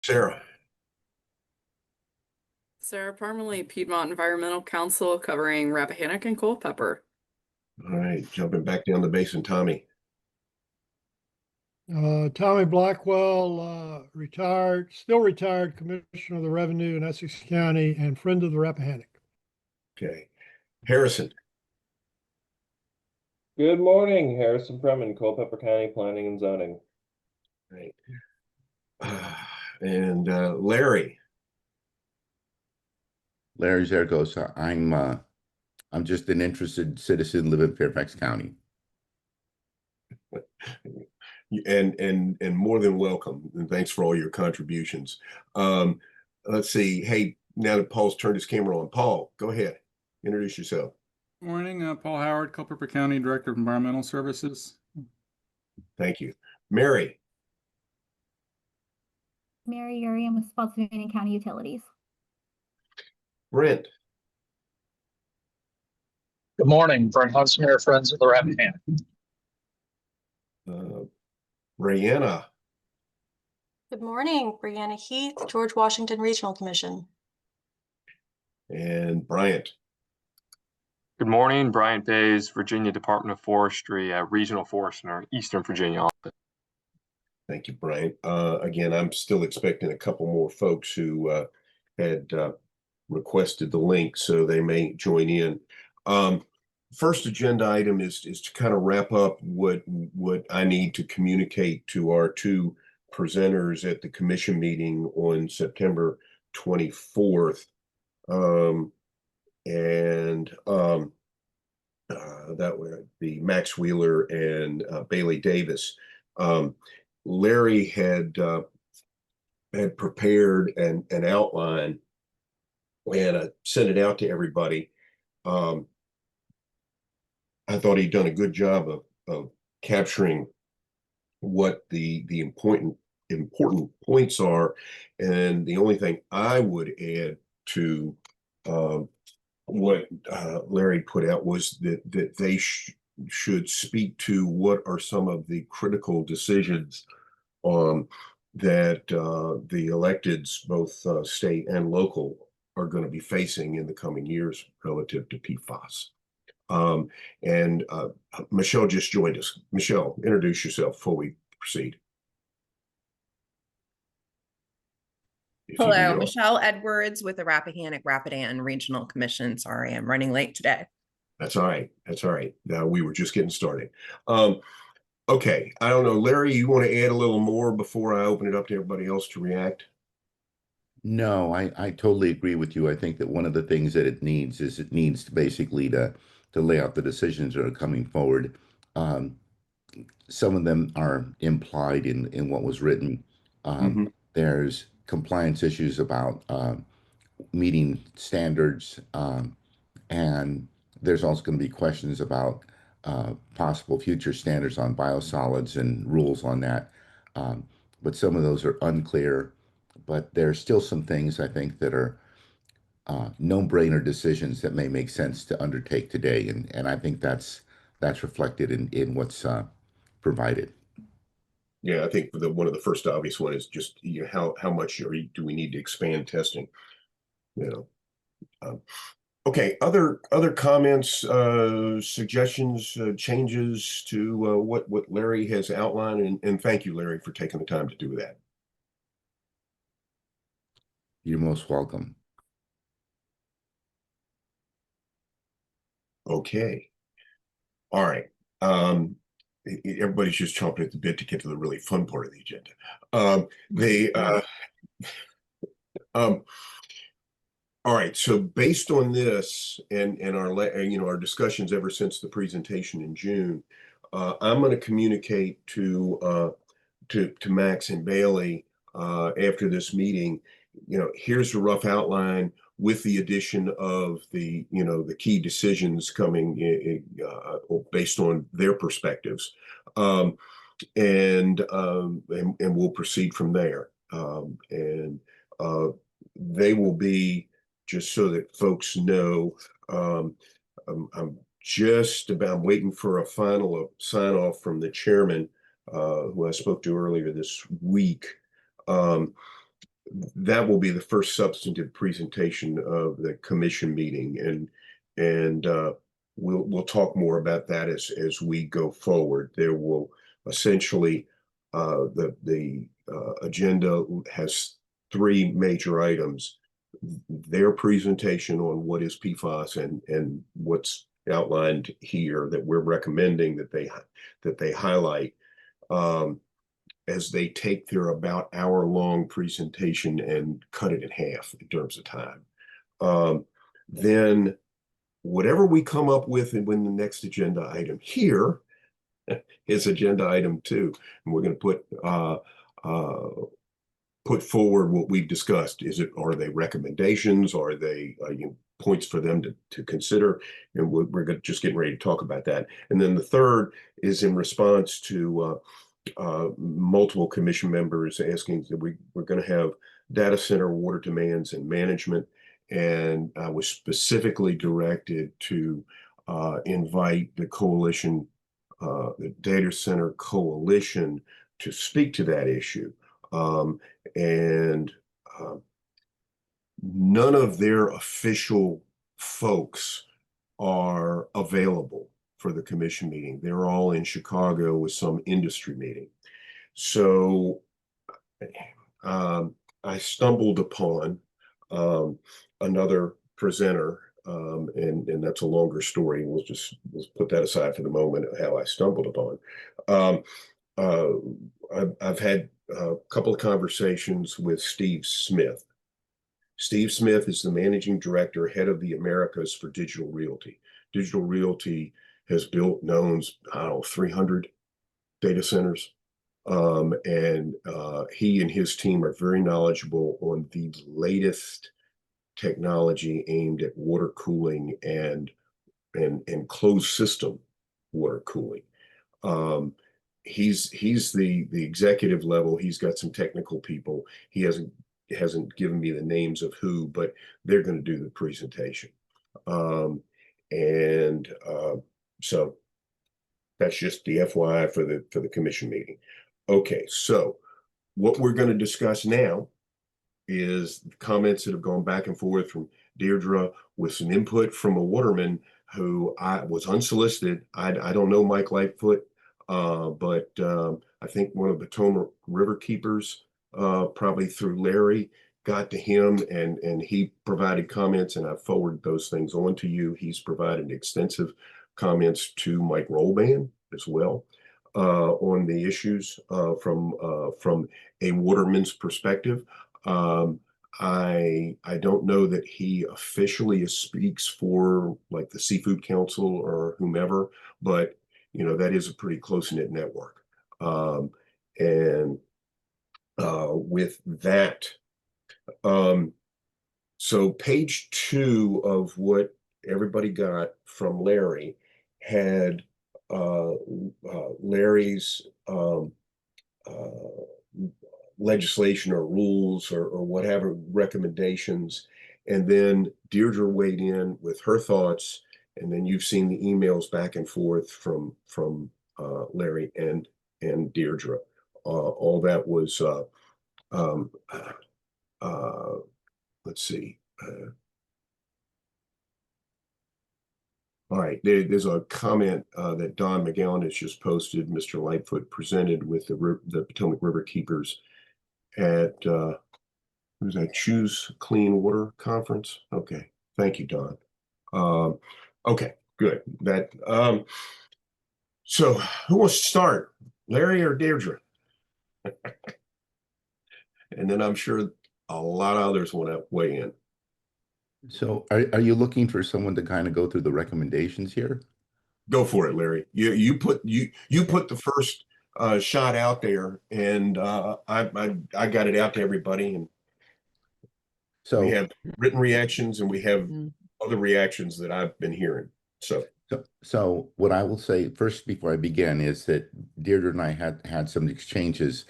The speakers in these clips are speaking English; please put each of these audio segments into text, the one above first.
Sarah. Sarah Parmalee, Piedmont Environmental Council, covering Rappahannock and Culpeper. All right, jumping back down the basin, Tommy. Tommy Blackwell, still retired Commissioner of the Revenue in Essex County and friend of the Rappahannock. Okay. Harrison. Good morning, Harrison Fremen, Culpeper County Planning and Zoning. Right. And Larry. Larry Zaragoza. I'm just an interested citizen living in Fairfax County. And more than welcome, and thanks for all your contributions. Let's see. Hey, now that Paul's turned his camera on, Paul, go ahead. Introduce yourself. Morning, Paul Howard, Culpeper County Director of Environmental Services. Thank you. Mary. Mary Uriam with Spotsylvania County Utilities. Brent. Good morning, Brent Huntsmere, Friends of the Rappahannock. Brianna. Good morning, Brianna Heath, George Washington Regional Commission. And Bryant. Good morning, Bryant Bays, Virginia Department of Forestry, Regional Forest in our Eastern Virginia office. Thank you, Bryant. Again, I'm still expecting a couple more folks who had requested the link, so they may join in. First agenda item is to kind of wrap up what I need to communicate to our two presenters at the commission meeting on September 24th. That would be Max Wheeler and Bailey Davis. Larry had prepared an outline and sent it out to everybody. I thought he'd done a good job of capturing what the important points are, and the only thing I would add to what Larry put out was that they should speak to what are some of the critical decisions that the electeds, both state and local, are going to be facing in the coming years relative to PFAS. Michelle just joined us. Michelle, introduce yourself before we proceed. Hello, Michelle Edwards with the Rappahannock Rapidan Regional Commission. Sorry, I'm running late today. That's all right. That's all right. We were just getting started. Okay. I don't know, Larry, you want to add a little more before I open it up to everybody else to react? No, I totally agree with you. I think that one of the things that it needs to basically to lay out the decisions that are coming forward. Some of them are implied in what was written. There's compliance issues about meeting standards, and there's also going to be questions about possible future standards on biosolids and rules on that. But some of those are unclear. But there's still some things I think that are no-brainer decisions that may make sense to undertake today, and I think that's reflected in what's provided. Yeah, I think one of the first obvious one is just how much do we need to expand testing? Okay, other comments, suggestions, changes to what Larry has outlined, and thank you, Larry, for taking the time to do that. You're most welcome. Okay. All right. Everybody's just chomping at the bit to get to the really fun part of the agenda. All right. So based on this and our discussions ever since the presentation in June, I'm going to communicate to Max and Bailey after this meeting. Here's a rough outline with the addition of the key decisions coming based on their perspectives, and we'll proceed from there. They will be, just so that folks know, I'm waiting for a final sign off from the chairman, who I spoke to earlier this week. that will be the first substantive presentation of the commission meeting, and we'll talk more about that as we go forward. There will essentially the agenda has three major items: their presentation on what is PFAS and what's outlined here that we're recommending that they highlight. As they take their about hour-long presentation and cut it in half in terms of time. Then whatever we come up with and when the next agenda item here is agenda item 2, and we're going to put forward what we've discussed. Are they recommendations? Are they points for them to consider? And we're just getting ready to talk about that. And then the third is in response to multiple commission members asking that we're going to have data center water demands and management. And I was specifically directed to invite the coalition, the data center coalition, to speak to that issue. None of their official folks are available for the commission meeting. They're all in Chicago with some industry meeting. So I stumbled upon another presenter, and that's a longer story. We'll put that aside for the moment, how I stumbled upon. I've had a couple of conversations with Steve Smith. Steve Smith is the managing director, head of the Americas for Digital Realty. Digital Realty has built and owns, 300 data centers. He and his team are very knowledgeable on the latest technology aimed at water cooling and closed system water cooling. He's the executive level. He's got some technical people. He hasn't given me the names of who, but they're going to do the presentation. So that's just the FYI for the commission meeting. Okay, so what we're going to discuss now is comments that have gone back and forth from Deirdre with some input from a waterman who was unsolicited. I don't know Mike Lightfoot, but I think one of the Potomac River keepers, probably through Larry, got to him and he provided comments, and I forwarded those things on to you. He's provided extensive comments to Mike Rollban as well on the issues from a waterman's perspective. I don't know that he officially speaks for like the Seafood Council or whomever, but that is a pretty close-knit network. With that, so page 2 of what everybody got from Larry had Larry's legislation or rules or whatever recommendations, and then Deirdre weighed in with her thoughts, and then you've seen the emails back and forth from Larry and Deirdre. All that was let's see. All right, there's a comment that Don McGowan has just posted. Mr. Lightfoot presented with the Potomac River Keepers at who's that? Choose Clean Water Conference. Okay, thank you, Don. Okay, good. That so who wants to start, Larry or Deirdre? And then I'm sure a lot of others want to weigh in. So are you looking for someone to kind of go through the recommendations here? Go for it, Larry. You put the first shot out there, and I got it out to everybody, and so we have written reactions and we have other reactions that I've been hearing. So what I will say first before I begin is that Deirdre and I had some exchanges.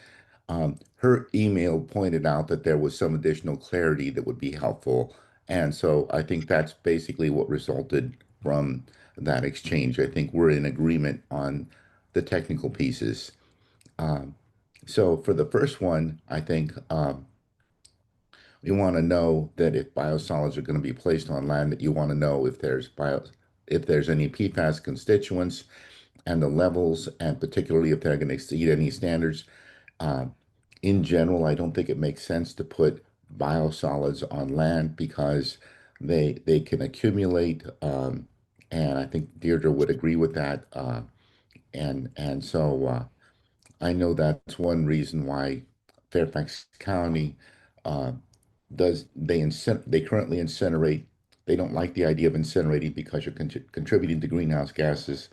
Her email pointed out that there was some additional clarity that would be helpful. And so I think that's basically what resulted from that exchange. I think we're in agreement on the technical pieces. So for the first one, I think You want to know that if biosolids are going to be placed on land, that you want to know if there's any PFAS constituents and the levels, and particularly if they're going to exceed any standards. Uh, in general, I don't think it makes sense to put biosolids on land because they can accumulate, and I think Deirdre would agree with that. And so I know that's one reason why Fairfax County uh, they currently incinerate. They don't like the idea of incinerating because you're contributing to greenhouse gases,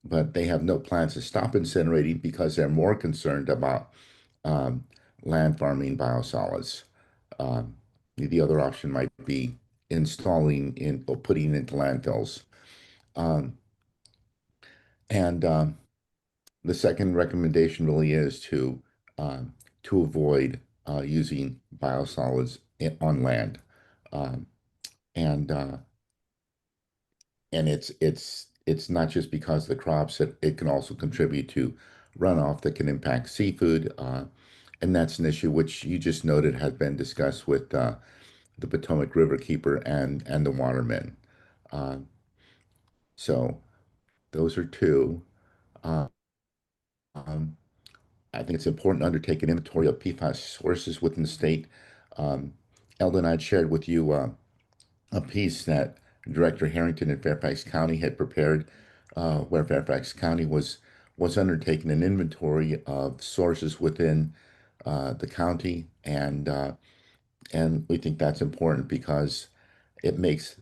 but they have no plans to stop incinerating because they're more concerned about um, land farming biosolids. Um, the other option might be installing in or putting into landfills. Um, and the second recommendation really is um, to avoid using biosolids on land, um, and uh, and it's not just because of the crops; it can also contribute to runoff that can impact seafood, and that's an issue which you just noted has been discussed with the Potomac River Keeper and the watermen. Uh, so those are two. Uh, um, I think it's important to undertake an inventory of PFAS sources within the state. Um, Eldon, I'd shared with you a piece that Director Harrington in Fairfax County had prepared, where Fairfax County was undertaking an inventory of sources within the county, and we think that's important because it makes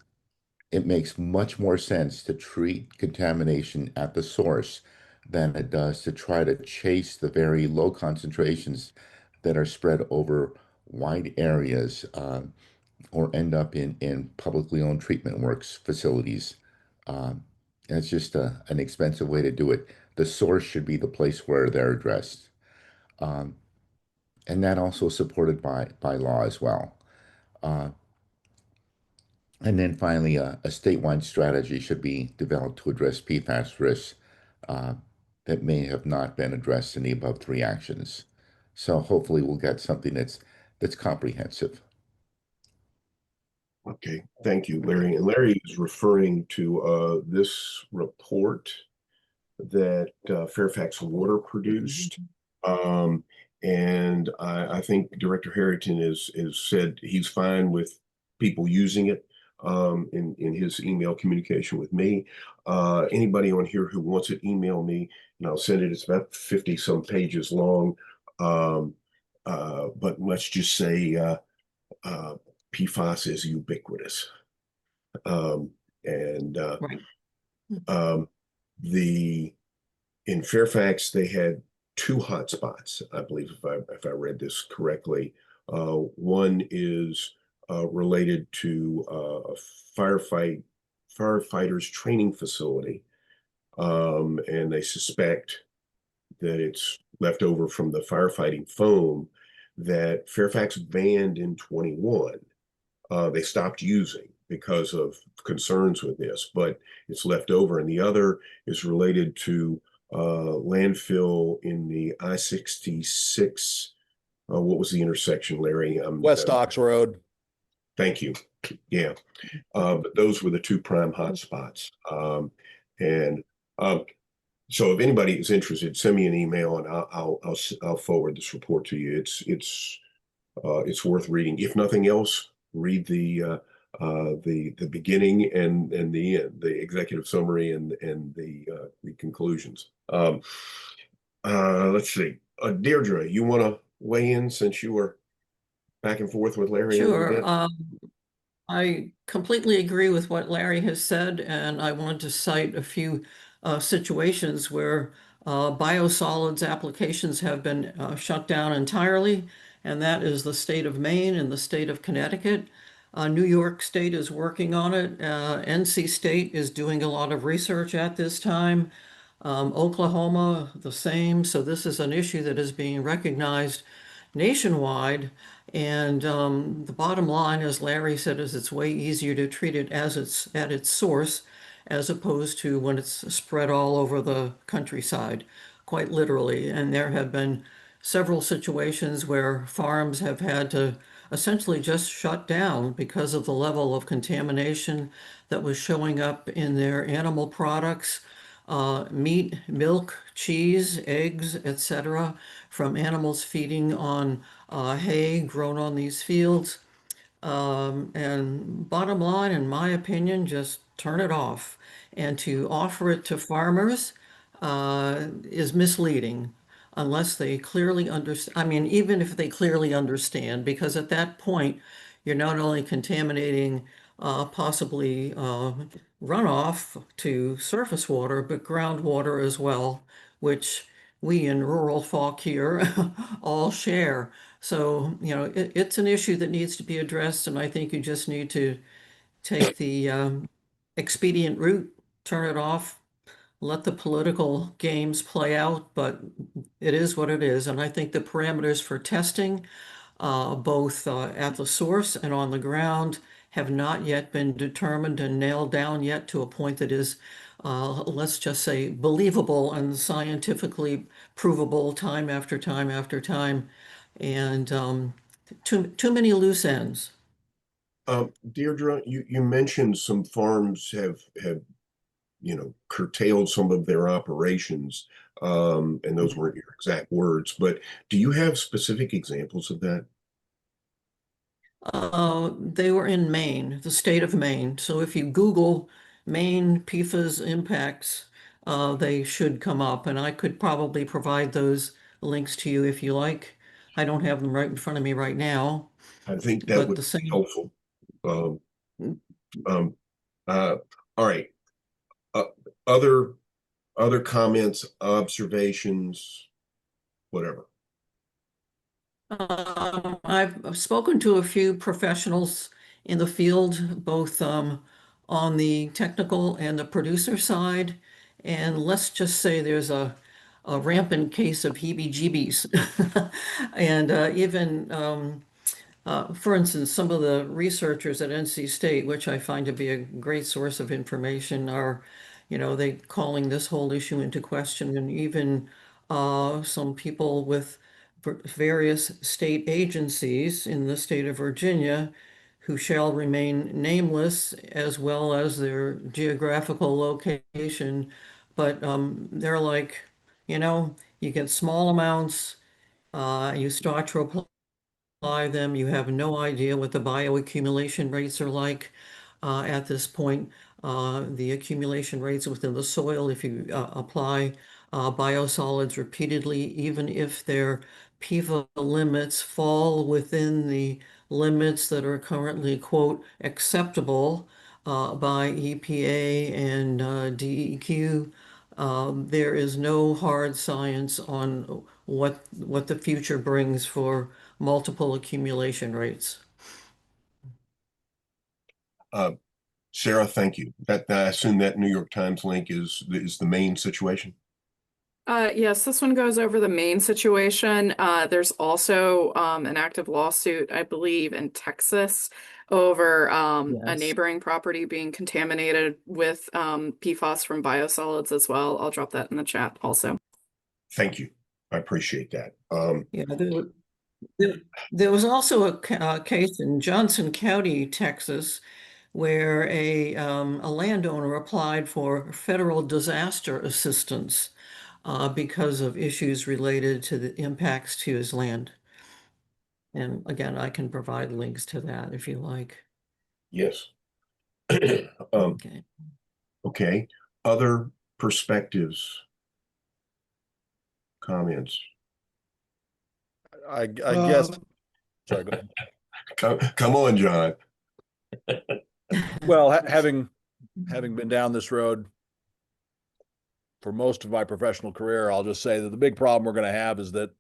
it makes much more sense to treat contamination at the source than it does to try to chase the very low concentrations that are spread over wide areas or end up in publicly owned treatment works facilities. Um, and it's just an expensive way to do it. The source should be the place where they're addressed. Um, and that also supported by law as well. Uh, And then finally, a statewide strategy should be developed to address PFAS risks uh, that may have not been addressed in the above three actions. So hopefully we'll get something that's comprehensive. Okay, thank you, Larry. And Larry is referring to this report that Fairfax Water produced. And I think Director Harrington is said he's fine with people using it in his email communication with me. Anybody on here who wants it, email me and I'll send it. It's about 50 some pages long. But let's just say PFAS is ubiquitous. And Right. the in Fairfax, they had two hotspots, I believe, if I read this correctly. One is related to a firefighters training facility, and they suspect that it's left over from the firefighting foam that Fairfax banned in 21. They stopped using because of concerns with this, but it's left over. And the other is related to landfill in the I-66. What was the intersection, Larry? West Ox Road. Thank you. Yeah. But those were the two prime hotspots. And so if anybody is interested, send me an email and I'll forward this report to you. It's worth reading. If nothing else, read the beginning and the end, the executive summary and the conclusions. Let's see. Deirdre, you want to weigh in since you were back and forth with Larry a little Sure. bit? I completely agree with what Larry has said, and I want to cite a few situations where biosolids applications have been shut down entirely, and that is the state of Maine and the state of Connecticut. New York State is working on it. NC State is doing a lot of research at this time. Oklahoma, the same. So this is an issue that is being recognized nationwide. And the bottom line, as Larry said, is it's way easier to treat it as it's at its source, as opposed to when it's spread all over the countryside, quite literally. And there have been several situations where farms have had to essentially just shut down because of the level of contamination that was showing up in their animal products, meat, milk, cheese, eggs, etc., from animals feeding on hay grown on these fields. And bottom line, in my opinion, just turn it off. And to offer it to farmers is misleading unless they clearly understand. I mean, even if they clearly understand, because at that point, you're not only contaminating possibly runoff to surface water, but groundwater as well, which we in rural folk here all share. So, you know, it's an issue that needs to be addressed, and I think you just need to take the expedient route, turn it off, let the political games play out, but it is what it is. And I think the parameters for testing, both at the source and on the ground, have not yet been determined and nailed down yet to a point that is, let's just say, believable and scientifically provable time after time after time. And too many loose ends. Deirdre, you mentioned some farms have curtailed some of their operations, and those weren't your exact words, but do you have specific examples of that? They were in Maine, the state of Maine. So if you Google Maine PFAS impacts, they should come up, and I could probably provide those links to you if you like. I don't have them right in front of me right now, I think that but would the be same. helpful. Um, all right. Other comments, observations, whatever. I've spoken to a few professionals in the field, both on the technical and the producer side, and let's just say there's a rampant case of heebie-jeebies. And even for instance, some of the researchers at NC State, which I find to be a great source of information, are, you know, they calling this whole issue into question, and even some people with various state agencies in the state of Virginia who shall remain nameless, as well as their geographical location. But they're like, you know, you get small amounts, you start to apply them, you have no idea what the bioaccumulation rates are like at this point. The accumulation rates within the soil, if you apply biosolids repeatedly, even if their PFAS limits fall within the limits that are currently, quote, acceptable by EPA and DEQ. There is no hard science on what the future brings for multiple accumulation rates. Sarah, thank you. That I assume that New York Times link is the main situation. Yes, this one goes over the main situation. There's also an active lawsuit, I believe, in Texas over a Yes. neighboring property being contaminated with PFAS from biosolids as well. I'll drop that in the chat also. Thank you. I appreciate that. Yeah, there was also a case in Johnson County, Texas, where a landowner applied for federal disaster assistance because of issues related to the impacts to his land. And again, I can provide links to that if you like. Yes. Okay. Okay. Other perspectives, comments. I guess. Sorry, go ahead. Come on, John. Well, having been down this road for most of my professional career, I'll just say that the big problem we're going to have is that,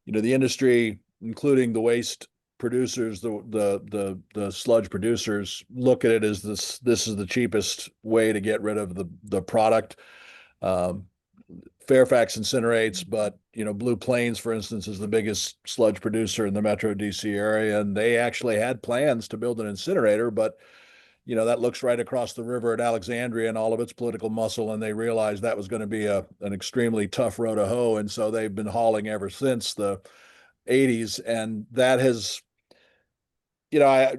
you know, the industry, including the waste producers, the sludge producers, look at it as this is the cheapest way to get rid of the product. Fairfax incinerates, but you know, Blue Plains, for instance, is the biggest sludge producer in the Metro DC area, and they actually had plans to build an incinerator, but you know, that looks right across the river at Alexandria and all of its political muscle, and they realized that was going to be an extremely tough row to hoe, and so they've been hauling ever since the 80s, and that has you know,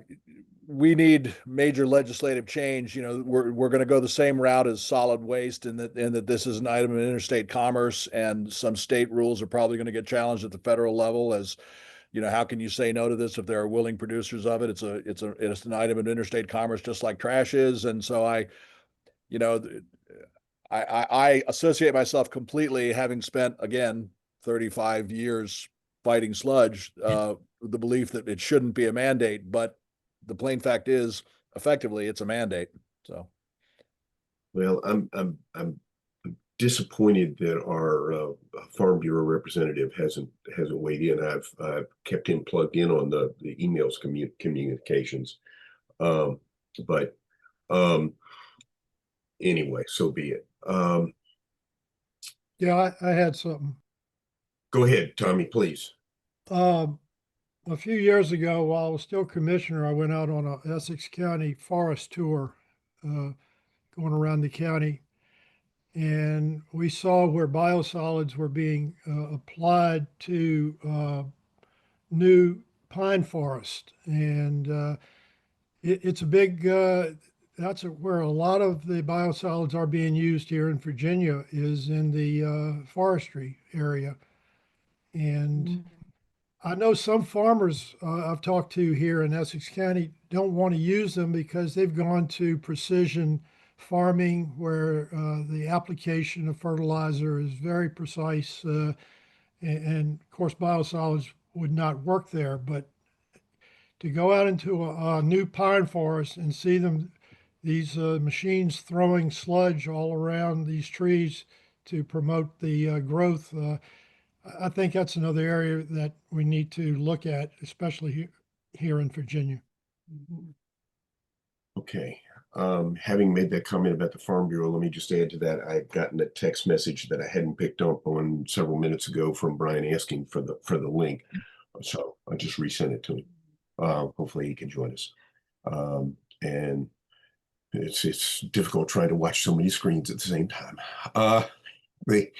we need major legislative change. You know, we're going to go the same route as solid waste, and that this is an item of interstate commerce, and some state rules are probably going to get challenged at the federal level. As you know, how can you say no to this if there are willing producers of it? It's an item of interstate commerce, just like trash is. And so you know, I associate myself completely, having spent again 35 years fighting sludge, the belief that it shouldn't be a mandate, but the plain fact is, effectively, it's a mandate. So, well, I'm disappointed that our Farm Bureau representative hasn't weighed in. I've kept him plugged in on the emails communications, but anyway, so be it. Yeah, I had something. Go ahead, Tommy, please. A few years ago, while I was still commissioner, I went out on a Essex County forest tour, going around the county, and we saw where biosolids were being applied to new pine forest, and it's a big. That's where a lot of the biosolids are being used here in Virginia, is in the forestry area, and I know some farmers I've talked to here in Essex County don't want to use them because they've gone to precision farming where the application of fertilizer is very precise. And of course, biosolids would not work there. But to go out into a new pine forest and see these machines throwing sludge all around these trees to promote the growth, I think that's another area that we need to look at, especially here in Virginia. Okay. Having made that comment about the Farm Bureau, let me just add to that. I've gotten a text message that I hadn't picked up on several minutes ago from Brian asking for the link. So I just resent it to him. Hopefully he can join us. And it's difficult trying to watch so many screens at the same time. All right.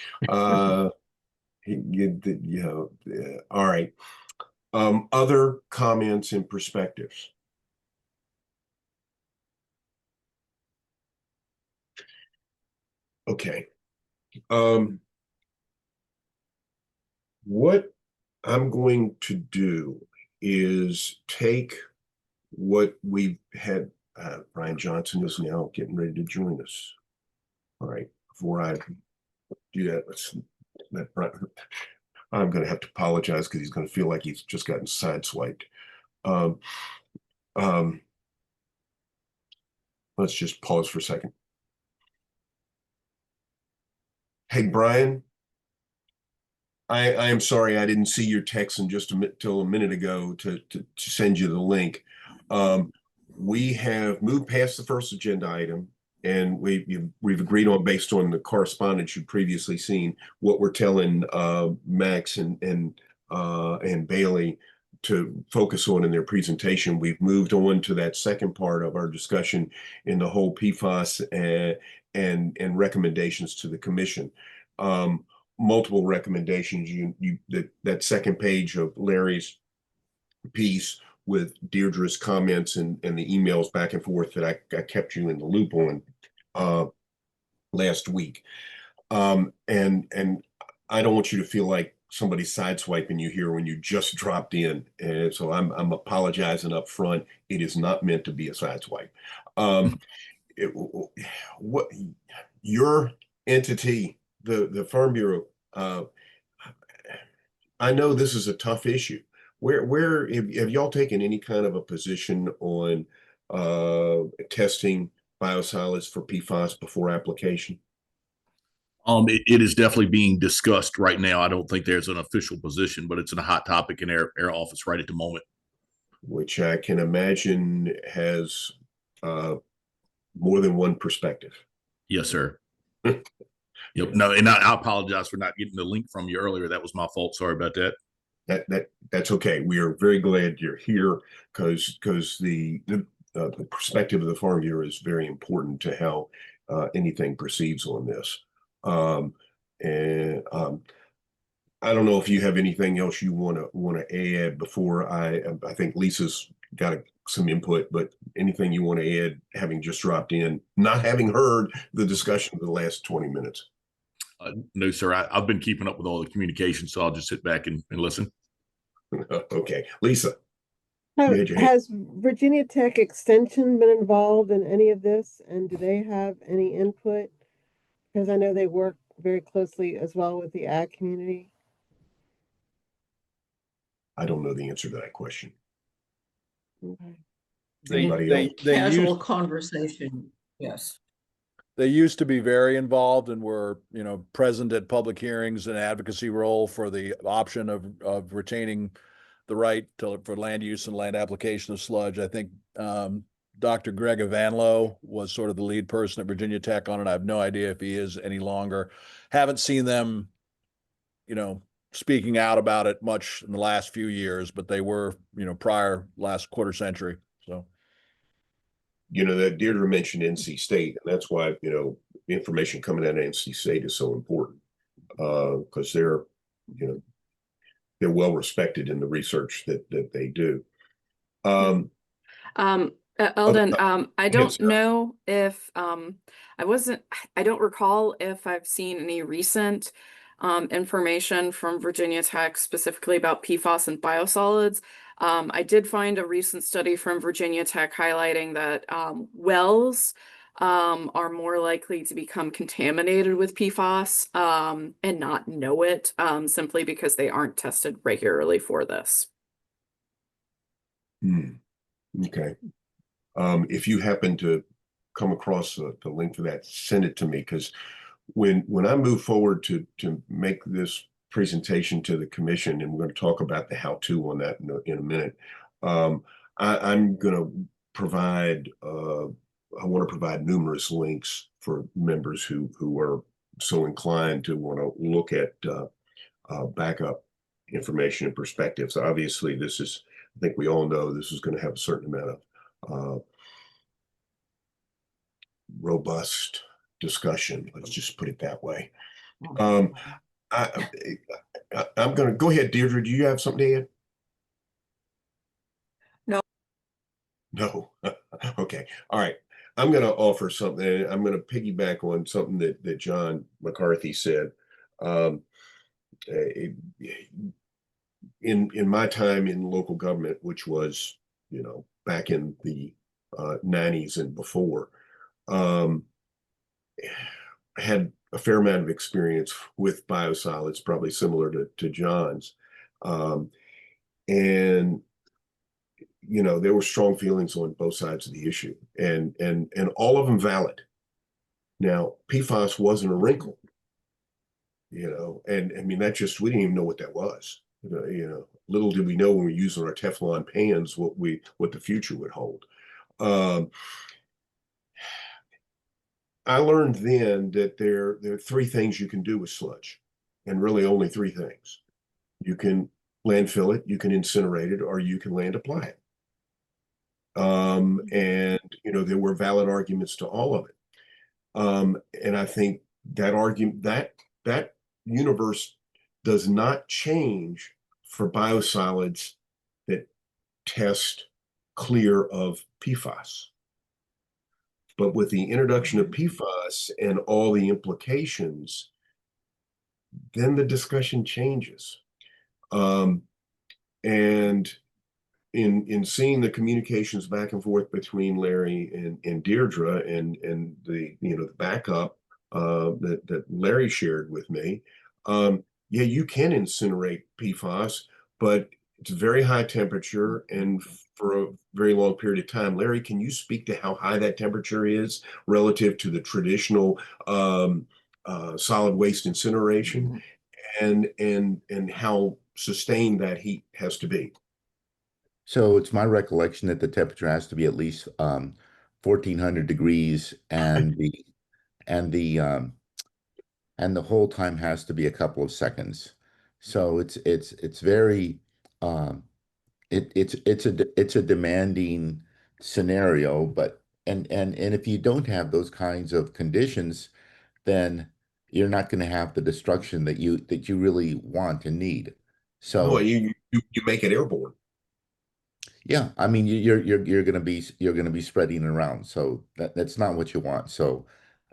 Other comments and perspectives. Okay. What I'm going to do is take what we've had. Brian Johnson is now getting ready to join us. All right. Before I do that, I'm going to have to apologize because he's going to feel like he's just gotten sideswiped. Let's just pause for a second. Hey, Brian, I am sorry I didn't see your text in just till a minute ago to send you the link. We have moved past the first agenda item, and we've agreed on, based on the correspondence you've previously seen, what we're telling Max and Bailey to focus on in their presentation. We've moved on to that second part of our discussion in the whole PFAS and recommendations to the commission. Multiple recommendations. That second page of Larry's piece with Deirdre's comments and the emails back and forth that I kept you in the loop on last week. And I don't want you to feel like somebody's sideswiping you here when you just dropped in. And so I'm apologizing up front. It is not meant to be a sideswipe. What your entity, the Farm Bureau, I know this is a tough issue. Where have y'all taken any kind of a position on testing biosolids for PFAS before application? It is definitely being discussed right now. I don't think there's an official position, but it's a hot topic in our office right at the moment. Which I can imagine has more than one perspective. Yes, sir. Yep. No, and I apologize for not getting the link from you earlier. That was my fault. Sorry about that. That's okay. We are very glad you're here because the perspective of the Farm Bureau is very important to how anything proceeds on this. I don't know if you have anything else you want to add before I think Lisa's got some input, but anything you want to add, having just dropped in, not having heard the discussion of the last 20 minutes? No, sir. I've been keeping up with all the communication, so I'll just sit back and listen. Okay, Lisa. You had your hand. Has Virginia Tech Extension been involved in any of this, and do they have any input? Because I know they work very closely as well with the ag community. I don't know the answer to that question. Okay. Anybody else? Casual conversation, yes. They used to be very involved and were, you know, present at public hearings and advocacy role for the option of retaining the right for land use and land application of sludge. I think Dr. Greg Evanlo was sort of the lead person at Virginia Tech on it. I have no idea if he is any longer. Haven't seen them, you know, speaking out about it much in the last few years, but they were, you know, prior last quarter century. So, you know, that Deirdre mentioned NC State, and that's why, you know, information coming out of NC State is so important, because they're, you know, they're well respected in the research that they do. Eldon, I don't know if I don't recall if I've seen any recent information from Virginia Tech specifically about PFAS and biosolids. I did find a recent study from Virginia Tech highlighting that wells are more likely to become contaminated with PFAS and not know it simply because they aren't tested regularly for this. Okay. If you happen to come across the link for that, send it to me, because when I move forward to make this presentation to the commission, and we're going to talk about the how-to on that in a minute, I'm going to provide I want to provide numerous links for members who are so inclined to want to look at backup information and perspectives. Obviously, this is, I think we all know this is going to have a certain amount of robust discussion. Let's just put it that way. I'm going to go ahead, Deirdre. Do you have something to add? No. No. Okay. All right. I'm going to offer something. I'm going to piggyback on something that John McCarthy said. In my time in local government, which was, you know, back in the 90s and before, I had a fair amount of experience with biosolids, probably similar to John's. And, you know, there were strong feelings on both sides of the issue, and all of them valid. Now, PFAS wasn't a wrinkle, you know, and I mean, that just, we didn't even know what that was. You know, little did we know when we were using our Teflon pans what the future would hold. I learned then that there are three things you can do with sludge, and really only three things. You can landfill it, you can incinerate it, or you can land apply it. And, you know, there were valid arguments to all of it. And I think that argument, that universe does not change for biosolids that test clear of PFAS. But with the introduction of PFAS and all the implications, then the discussion changes. And in seeing the communications back and forth between Larry and Deirdre and the, you know, the backup that Larry shared with me, yeah, you can incinerate PFAS, but it's a very high temperature and for a very long period of time. Larry, can you speak to how high that temperature is relative to the traditional solid waste incineration, and how sustained that heat has to be? So it's my recollection that the temperature has to be at least 1400 degrees, and the whole time has to be a couple of seconds. So it's very it's a demanding scenario, but and if you don't have those kinds of conditions, then you're not going to have the destruction that you really want and need. So you make it airborne. Yeah, I mean you're gonna be spreading it around, so that's not what you want. So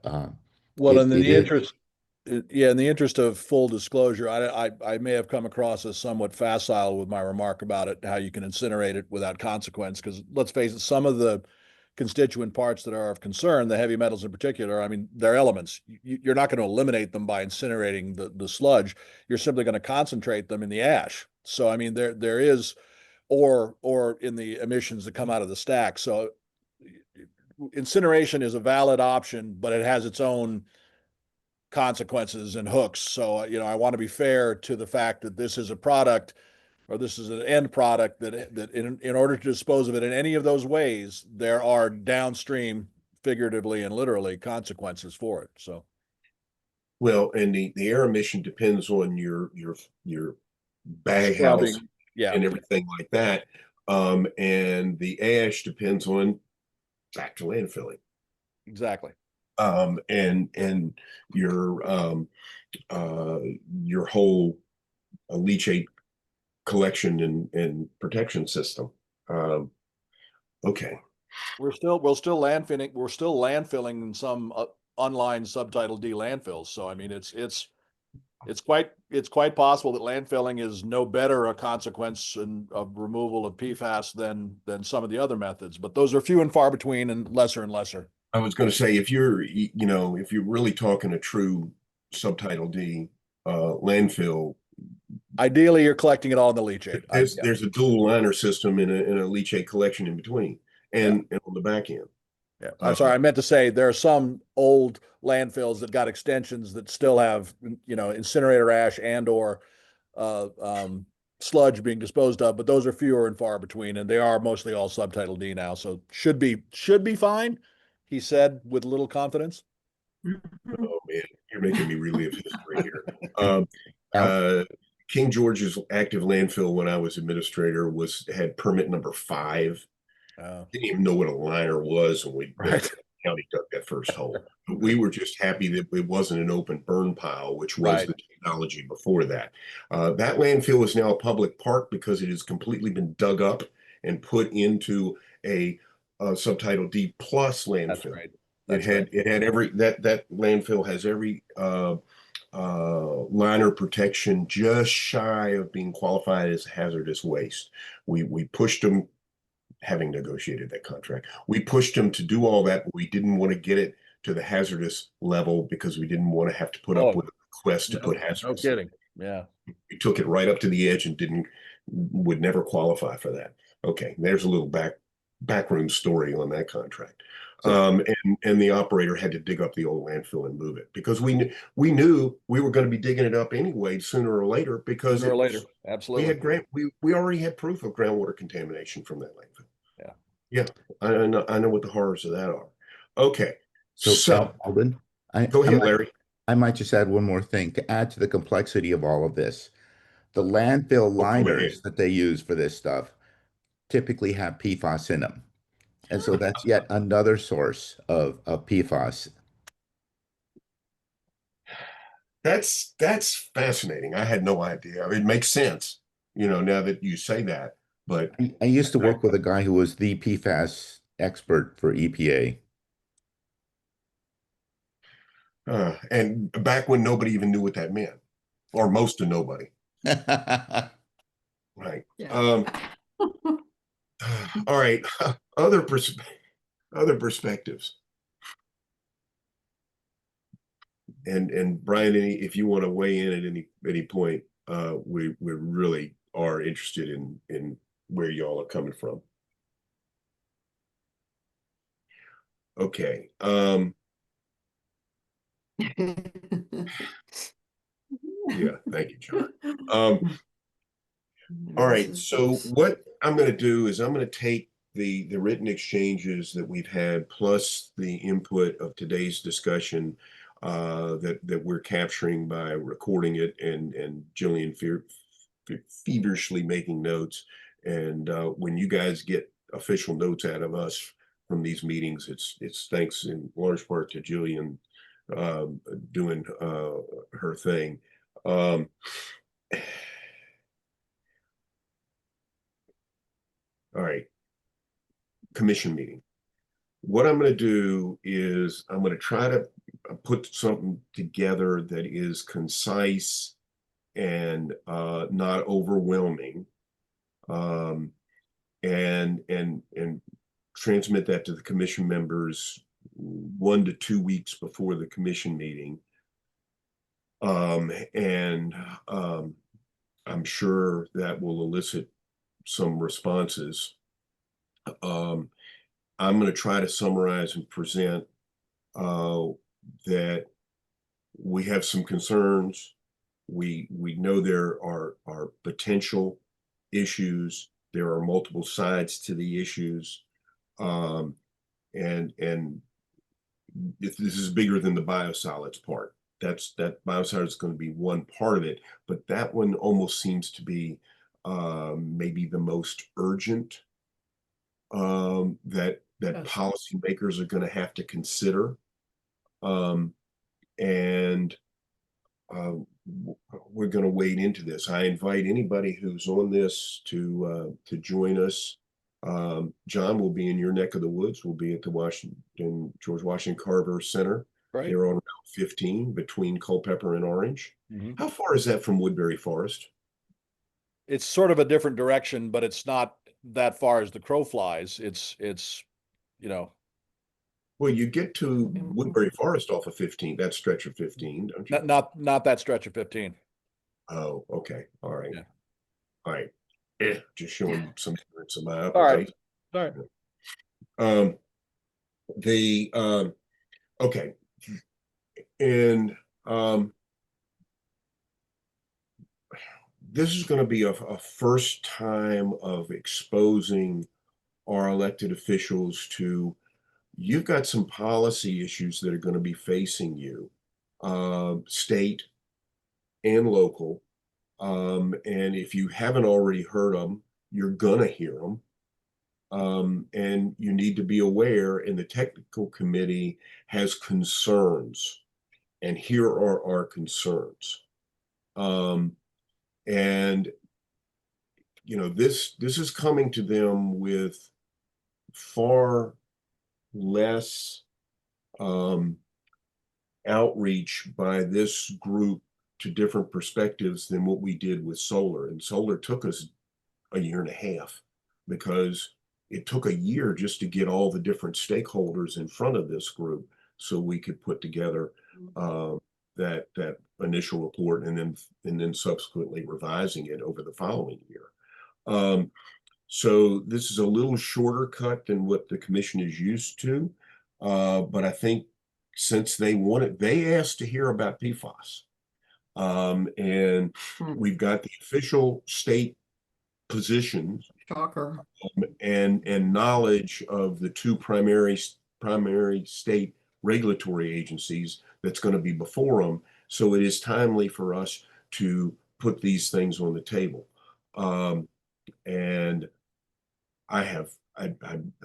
uh, Well, in it the is. interest, yeah, in the interest of full disclosure, I may have come across as somewhat facile with my remark about it, how you can incinerate it without consequence. Because let's face it, some of the constituent parts that are of concern, the heavy metals in particular, I mean, they're elements. You're not going to eliminate them by incinerating the sludge. You're simply going to concentrate them in the ash. So, I mean, there is, or in the emissions that come out of the stack. So, incineration is a valid option, but it has its own consequences and hooks. So, I want to be fair to the fact that this is a product, or this is an end product that in order to dispose of it in any of those ways, there are downstream, figuratively and literally, consequences for it. So, Well, and the air emission depends on your bag house scrubbing, yeah, and everything like that. And the ash depends on back to landfilling. exactly. And your whole leachate collection and protection system. Okay. We're still landfilling in some unlined Subtitle D landfills. So, I mean, it's quite possible that landfilling is no better a consequence of removal of PFAS than some of the other methods, but those are few and far between and lesser. I was going to say, if you're really talking a true Subtitle D landfill, ideally you're collecting it all in the leachate. There's a dual liner system and a leachate collection in between and on the back end. Yeah, I'm sorry. I meant to say there are some old landfills that got extensions that still have, incinerator ash and/or sludge being disposed of, but those are fewer and far between, and they are mostly all Subtitle D now. So should be fine, he said with little confidence. Oh man, you're making me relive history here. King George's active landfill when I was administrator had permit number 5. Didn't even know what a liner was when the county dug that first hole. We were just happy that it wasn't an open burn pile, which was the technology before that. That landfill is now a public park because it has completely been dug up and put into a Subtitle D plus landfill. That's right. It had every that landfill has every liner protection just shy of being qualified as hazardous waste. We pushed them, having negotiated that contract, we pushed them to do all that, but we didn't want to get it to the hazardous level because we didn't want to have to put up with a request to put hazardous. No kidding. Yeah. We took it right up to the edge and would never qualify for that. Okay, there's a little backroom story on that contract. And the operator had to dig up the old landfill and move it because we knew we were going to be digging it up anyway sooner or later because absolutely we already had proof of groundwater contamination from that landfill. Yeah, I know what the horrors of that are. Okay, so Alden, go ahead, Larry. I might just add one more thing to add to the complexity of all of this. The landfill liners that they use for this stuff typically have PFAS in them. And so that's yet another source of PFAS. That's fascinating. I had no idea. It makes sense, now that you say that. But I used to work with a guy who was the PFAS expert for EPA. And back when nobody even knew what that meant, or most of nobody. Right. Yeah. All right. Other perspectives. And Brian, if you want to weigh in at any point, we really are interested in where y'all are coming from. Okay. Yeah, thank you, John. All right, so what I'm going to do is I'm going to take the written exchanges that we've had plus the input of today's discussion that we're capturing by recording it and Jillian feverishly making notes. And when you guys get official notes out of us from these meetings, it's thanks in large part to Jillian doing her thing. All right. Commission meeting. What I'm going to do is I'm going to try to put something together that is concise and not overwhelming, and transmit that to the commission members 1 to 2 weeks before the commission meeting. And I'm sure that will elicit some responses. I'm going to try to summarize and present that we have some concerns. We know there are potential issues. There are multiple sides to the issues, and if this is bigger than the biosolids part. That biosolids is going to be one part of it, but that one almost seems to be maybe the most urgent that Yes. policymakers are going to have to consider, and we're going to wade into this. I invite anybody who's on this to join us. John will be in your neck of the woods. We'll be at the George Washington Carver Center. Right. Here on Route 15 between Culpeper and Orange. Mhm. How far is that from Woodbury Forest? It's sort of a different direction, but it's not that far as the crow flies. It's Well, you get to Woodbury Forest off of 15, that stretch of 15, don't you? not that stretch of 15. Oh, okay. All right. Yeah. All right. Just showing some ignorance of my All right. application. All right. Okay. And this is going to be a first time of exposing our elected officials to, you've got some policy issues that are going to be facing you, state and local. And if you haven't already heard them, you're going to hear them. And you need to be aware, and the technical committee has concerns, and here are our concerns. And this is coming to them with far less outreach by this group to different perspectives than what we did with solar. And solar took us a year and a half because it took a year just to get all the different stakeholders in front of this group so we could put together that initial report and then subsequently revising it over the following year. So this is a little shorter cut than what the commission is used to, but I think since they asked to hear about PFAS, and we've got the official state positions. Shocker. And knowledge of the two primary state regulatory agencies that's going to be before them. So it is timely for us to put these things on the table. And I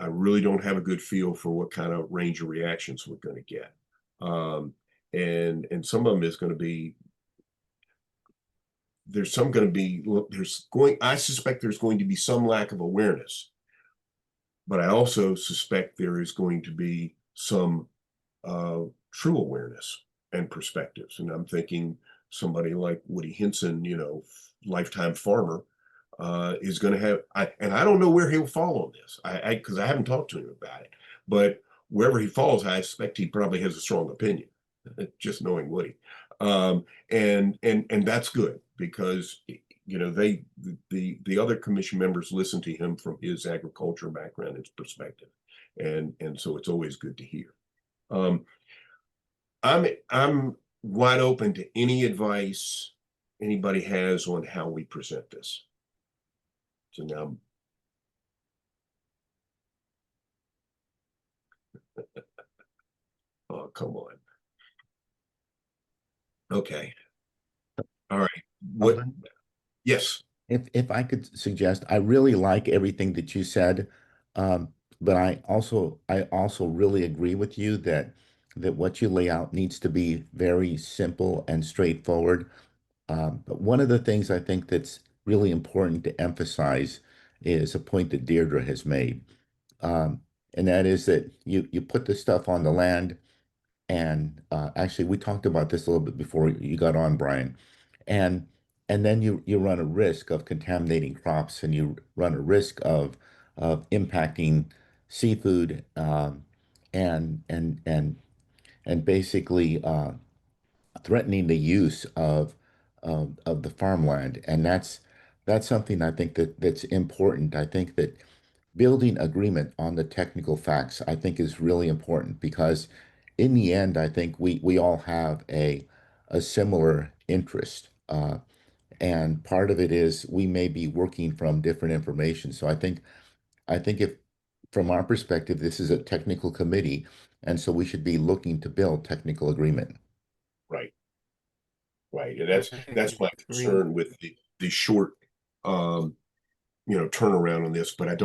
really don't have a good feel for what kind of range of reactions we're going to get. And some of them is going to be, I suspect there's going to be some lack of awareness, but I also suspect there is going to be some true awareness and perspectives. And I'm thinking somebody like Woody Hinson, lifetime farmer, is going to have, and I don't know where he'll fall on this, because I haven't talked to him about it, but wherever he falls, I expect he probably has a strong opinion, just knowing Woody. And that's good because the other commission members listen to him from his agriculture background, his perspective, and so it's always good to hear. I'm wide open to any advice anybody has on how we present this. So now, oh, come on. Okay. All right. What? Yes. If I could suggest, I really like everything that you said, but I also really agree with you that what you lay out needs to be very simple and straightforward. But one of the things I think that's really important to emphasize, is a point that Deirdre has made. And that is that you put the stuff on the land, and actually we talked about this a little bit before you got on, Brian, and then you run a risk of contaminating crops, and you run a risk of impacting seafood, and basically threatening the use of the farmland, and that's something I think that's important. I think that building agreement on the technical facts, I think, is really important, because in the end, I think we all have a similar interest. And part of it is we may be working from different information. So I think if from our perspective, this is a technical committee, and so we should be looking to build technical agreement. Right. Right. And that's my concern with the short turnaround on this, but I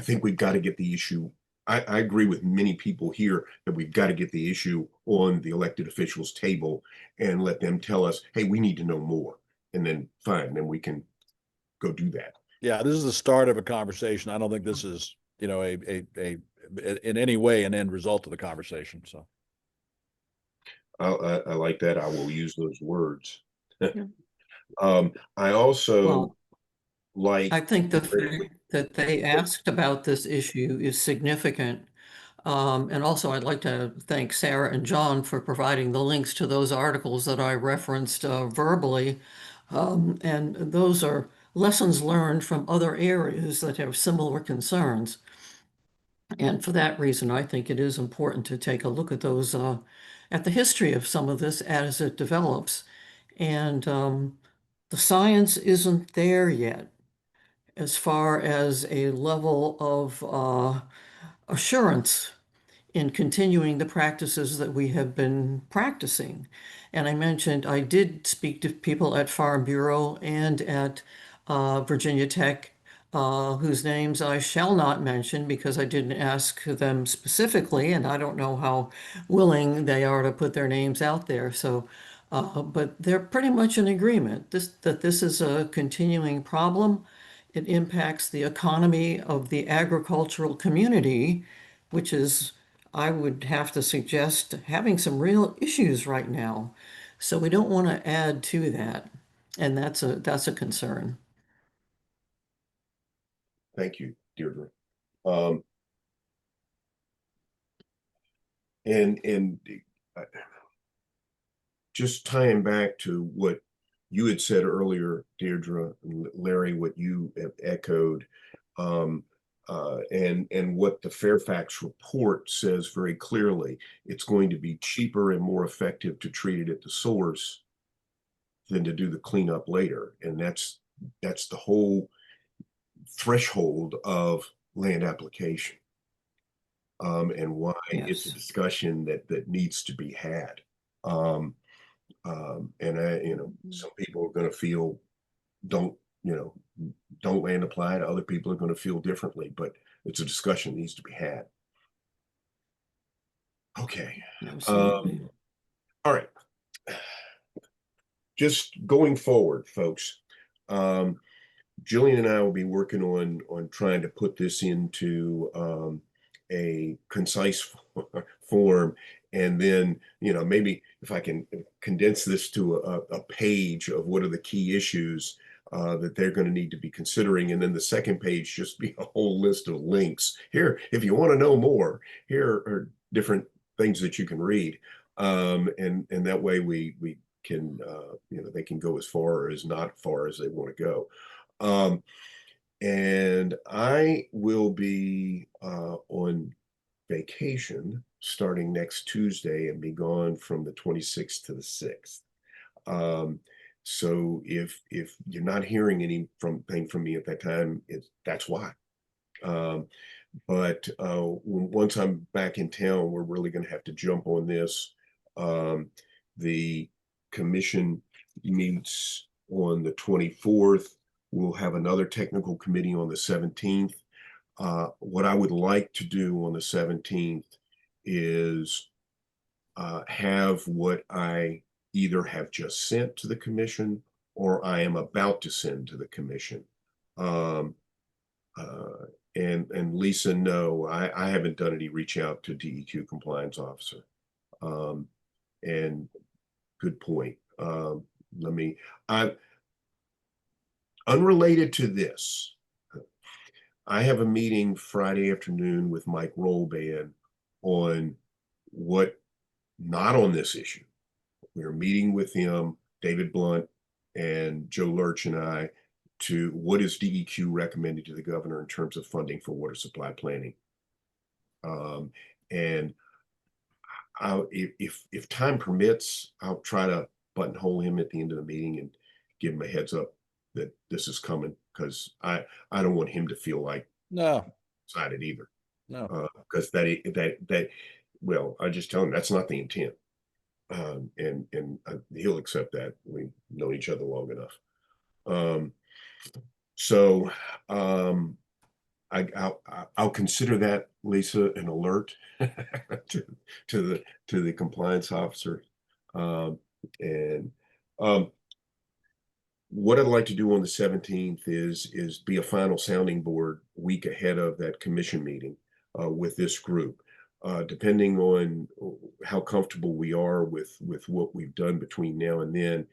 think we've got to get the issue. I agree with many people here that we've got to get the issue on the elected officials' table and let them tell us, hey, we need to know more. And then fine, then we can go do that. Yeah, this is the start of a conversation. I don't think this is, a in any way an end result of the conversation. So I like that. I will use those words. I also I think the fact that they asked about this issue is significant. And also, I'd like to thank Sarah and John for providing the links to those articles that I referenced verbally. And those are lessons learned from other areas that have similar concerns. And for that reason, I think it is important to take a look at those, at the history of some of this as it develops. And the science isn't there yet as far as a level of assurance in continuing the practices that we have been practicing. And I mentioned I did speak to people at Farm Bureau and at Virginia Tech, whose names I shall not mention because I didn't ask them specifically, and I don't know how willing they are to put their names out there. So, but they're pretty much in agreement that this is a continuing problem. It impacts the economy of the agricultural community, which is, I would have to suggest, having some real issues right now. So we don't want to add to that. And that's a concern. Thank you, Deirdre. And just tying back to what you had said earlier, Deirdre and Larry, what you have echoed, and what the Fairfax report says very clearly, it's going to be cheaper and more effective to treat it at the source than to do the cleanup later. And that's the whole threshold of land application, and why it's a discussion that needs to be had. And some people are going to feel don't land apply to, other people are going to feel differently, but it's a discussion that needs to be had. Okay. All right. Just going forward, folks, Jillian and I will be working on trying to put this into a concise form, and then maybe if I can condense this to a page of what are the key issues that they're going to need to be considering, and then the second page just be a whole list of links. Here, if you want to know more, here are different things that you can read, and that way we can they can go as far or as not far as they want to go. And I will be on vacation starting next Tuesday and be gone from the 26th to the 6th. So if you're not hearing anything from me at that time, that's why. But once I'm back in town, we're really going to have to jump on this. The commission meets on the 24th. We'll have another technical committee on the 17th. What I would like to do on the 17th is have what I either have just sent to the commission or I am about to send to the commission. And Lisa, no, I haven't done any reach out to DEQ compliance officer. And good point. Unrelated to this, I have a meeting Friday afternoon with Mike Rollban on not on this issue. We're meeting with him, David Blunt and Joe Lurch and I, to what is DEQ recommended to the governor in terms of funding for water supply planning. And if time permits, I'll try to buttonhole him at the end of the meeting and give him a heads up that this is coming, because I don't want him to feel like excited either. No, because well, I just tell him that's not the intent, and he'll accept that. We've known each other long enough. So I'll consider that, Lisa, an alert to the compliance officer. What I'd like to do on the 17th is be a final sounding board week ahead of that commission meeting with this group. Depending on how comfortable we are with what we've done between now and then,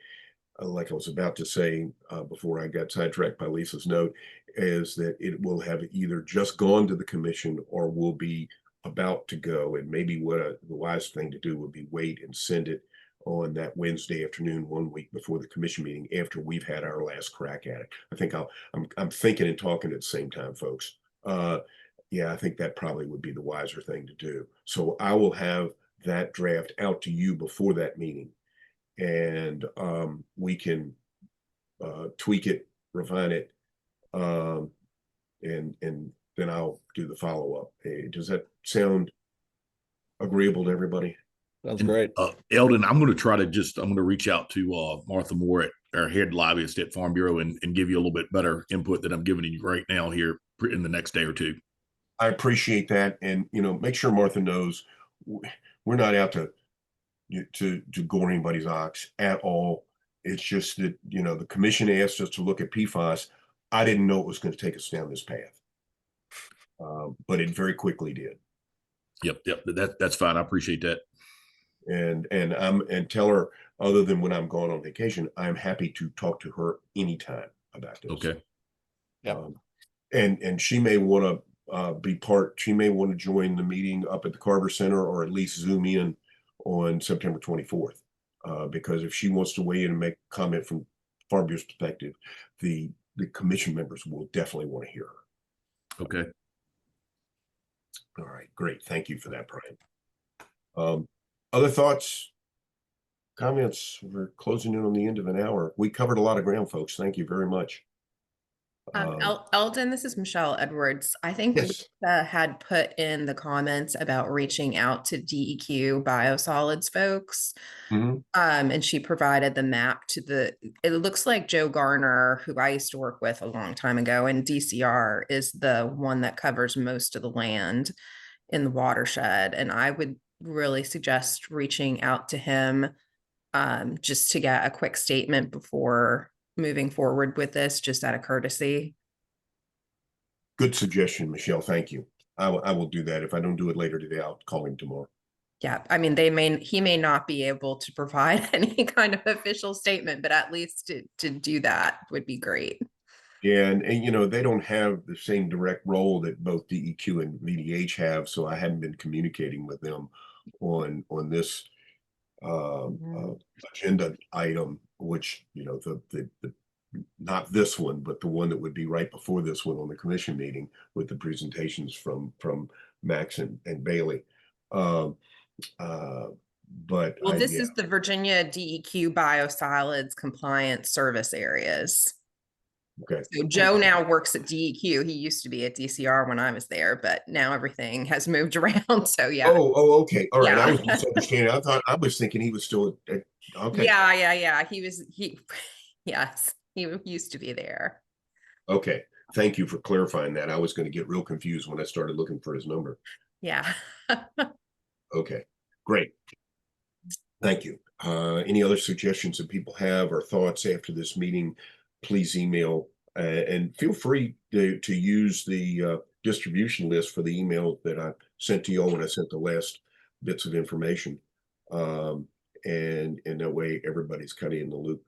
like I was about to say before I got sidetracked by Lisa's note, is that it will have either just gone to the commission or will be about to go. And maybe the wise thing to do would be wait and send it on that Wednesday afternoon, 1 week before the commission meeting, after we've had our last crack at it. I think I'm thinking and talking at the same time, folks. Yeah, I think that probably would be the wiser thing to do. So I will have that draft out to you before that meeting, and we can tweak it, refine it, and then I'll do the follow-up. Does that sound agreeable to everybody? Sounds great. Eldon, I'm going to reach out to Martha Moore, at our head lobbyist at Farm Bureau, and give you a little bit better input than I'm giving you right now here in the next day or two. I appreciate that. And, make sure Martha knows we're not out to gore anybody's ox at all. It's just that, the commission asked us to look at PFAS. I didn't know it was going to take us down this path. But it very quickly did. Yep. That's fine. I appreciate that. And tell her, other than when I'm gone on vacation, I'm happy to talk to her anytime about this. Okay. Yeah. And she may want to she may want to join the meeting up at the Carver Center, or at least Zoom in on September 24th. Because if she wants to weigh in and make a comment from Farm Bureau's perspective, the commission members will definitely want to hear her. Okay. All right, great. Thank you for that, Brian. Other thoughts, comments? We're closing in on the end of an hour. We covered a lot of ground, folks. Thank you very much. Eldon, this is Michelle Edwards. I think Yes. Lisa had put in the comments about reaching out to DEQ biosolids folks. And she provided the map it looks like Joe Garner, who I used to work with a long time ago, and DCR is the one that covers most of the land in the watershed. And I would really suggest reaching out to him just to get a quick statement before moving forward with this, just out of courtesy. Good suggestion, Michelle. Thank you. I will do that. If I don't do it later today, I'll call him tomorrow. Yeah, I mean, he may not be able to provide any kind of official statement, but at least to do that would be great. Yeah, and they don't have the same direct role that both DEQ and VDH have, so I hadn't been communicating with them on this agenda item, which the not this one, but the one that would be right before this one on the commission meeting with the presentations from Max and Bailey. But this is the Virginia DEQ biosolids compliance service areas. Okay. So Joe now works at DEQ. He used to be at DCR when I was there, but now everything has moved around. So yeah. Oh, okay. All right. Yeah. I was misunderstanding. I was thinking he was still okay. Yeah. Yes, he used to be there. Okay. Thank you for clarifying that. I was going to get real confused when I started looking for his number. Yeah. Okay, great. Thank you. Any other suggestions that people have or thoughts after this meeting, please email And feel free to use the distribution list for the email that I sent to you all when I sent the last bits of information. And that way everybody's kind of in the loop.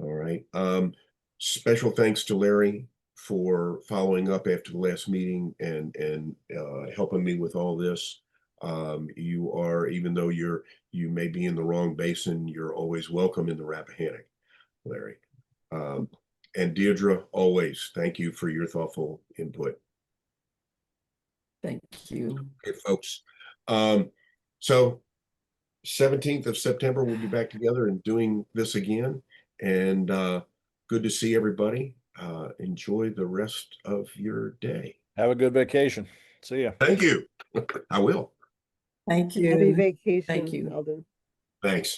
All right. Special thanks to Larry for following up after the last meeting and helping me with all this. You are, even though you may be in the wrong basin, you're always welcome in the Rappahannock, Larry. And Deirdre, always thank you for your thoughtful input. Thank you. Okay, folks. So 17th of September, we'll be back together and doing this again. And good to see everybody. Enjoy the rest of your day. Have a good vacation. See ya. Thank you. I will. Thank you. Happy vacation, Thank you. Eldon. Thanks.